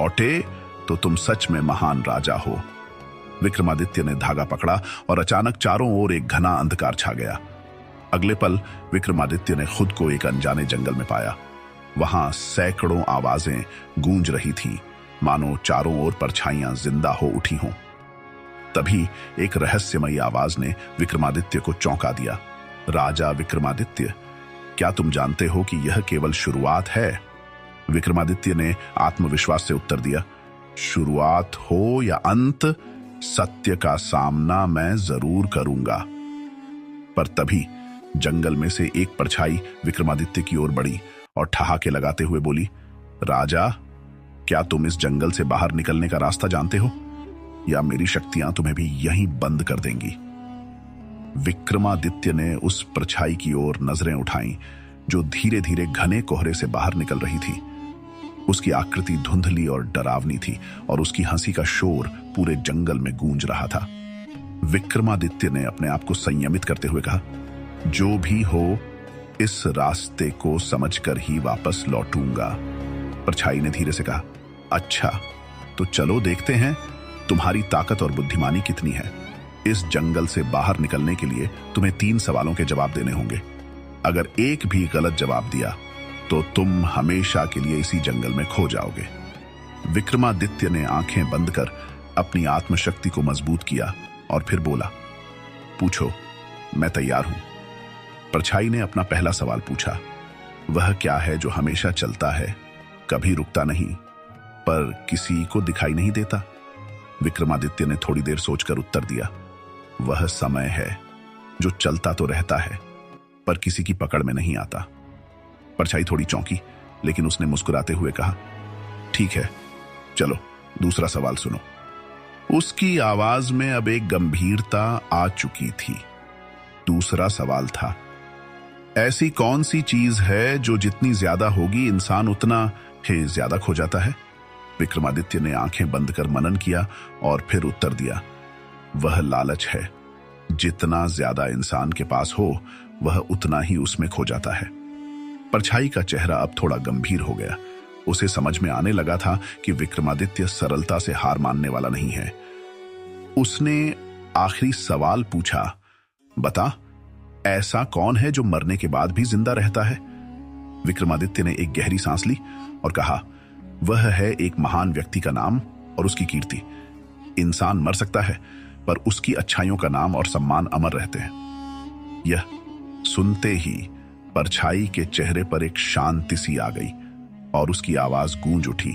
लौटे तो तुम सच में महान राजा हो। विक्रमादित्य ने धागा पकड़ा और अचानक चारों ओर एक घना अंधकार छा गया। अगले पल विक्रमादित्य ने खुद को एक अनजाने जंगल में पाया। वहां सैकड़ों आवाजें गूंज रही थीं, मानो चारों ओर परछाइयां जिंदा हो उठी हों। तभी एक रहस्यमयी आवाज ने विक्रमादित्य को चौंका दिया। राजा विक्रमादित्य, क्या तुम जानते हो कि यह केवल शुरुआत है? विक्रमादित्य ने आत्मविश्वास से उत्तर दिया, शुरुआत हो या अंत, सत्य का सामना मैं जरूर करूंगा। पर तभी जंगल में से एक परछाई विक्रमादित्य की ओर बढ़ी और ठहाके लगाते हुए बोली, राजा, क्या तुम इस जंगल से बाहर निकलने का रास्ता जानते हो, या मेरी शक्तियां तुम्हें भी यहीं बंद कर देंगी? विक्रमादित्य ने उस परछाई की ओर नजरें उठाईं, जो धीरे धीरे घने कोहरे से बाहर निकल रही थी। उसकी आकृति धुंधली और डरावनी थी और उसकी हंसी का शोर पूरे जंगल में गूंज रहा था। विक्रमादित्य ने अपने आप को संयमित करते हुए कहा, जो भी हो, इस रास्ते को समझकर ही वापस लौटूंगा। परछाई ने धीरे से कहा, अच्छा, तो चलो देखते हैं तुम्हारी ताकत और बुद्धिमानी कितनी है। इस जंगल से बाहर निकलने के लिए तुम्हें 3 सवालों के जवाब देने होंगे। अगर एक भी गलत जवाब दिया तो तुम हमेशा के लिए इसी जंगल में खो जाओगे। विक्रमादित्य ने आंखें बंद कर अपनी आत्मशक्ति को मजबूत किया और फिर बोला, पूछो, मैं तैयार हूं। परछाई ने अपना पहला सवाल पूछा, वह क्या है जो हमेशा चलता है, कभी रुकता नहीं, पर किसी को दिखाई नहीं देता? विक्रमादित्य ने थोड़ी देर सोचकर उत्तर दिया, वह समय है जो चलता तो रहता है पर किसी की पकड़ में नहीं आता। परछाई थोड़ी चौंकी, लेकिन उसने मुस्कुराते हुए कहा, ठीक है, चलो दूसरा सवाल सुनो। उसकी आवाज में अब एक गंभीरता आ चुकी थी। दूसरा सवाल था, ऐसी कौन सी चीज है जो जितनी ज्यादा होगी इंसान उतना ही ज्यादा खो जाता है? विक्रमादित्य ने आंखें बंद कर मनन किया और फिर उत्तर दिया, वह लालच है। जितना ज्यादा इंसान के पास हो, वह उतना ही उसमें खो जाता है। परछाई का चेहरा अब थोड़ा गंभीर हो गया। उसे समझ में आने लगा था कि विक्रमादित्य सरलता से हार मानने वाला नहीं है। उसने आखिरी सवाल पूछा, बता, ऐसा कौन है जो मरने के बाद भी जिंदा रहता है? विक्रमादित्य ने एक गहरी सांस ली और कहा, वह है एक महान व्यक्ति का नाम और उसकी कीर्ति। इंसान मर सकता है, पर उसकी अच्छाइयों का नाम और सम्मान अमर रहते हैं। यह सुनते ही परछाई के चेहरे पर एक शांति सी आ गई और उसकी आवाज गूंज उठी,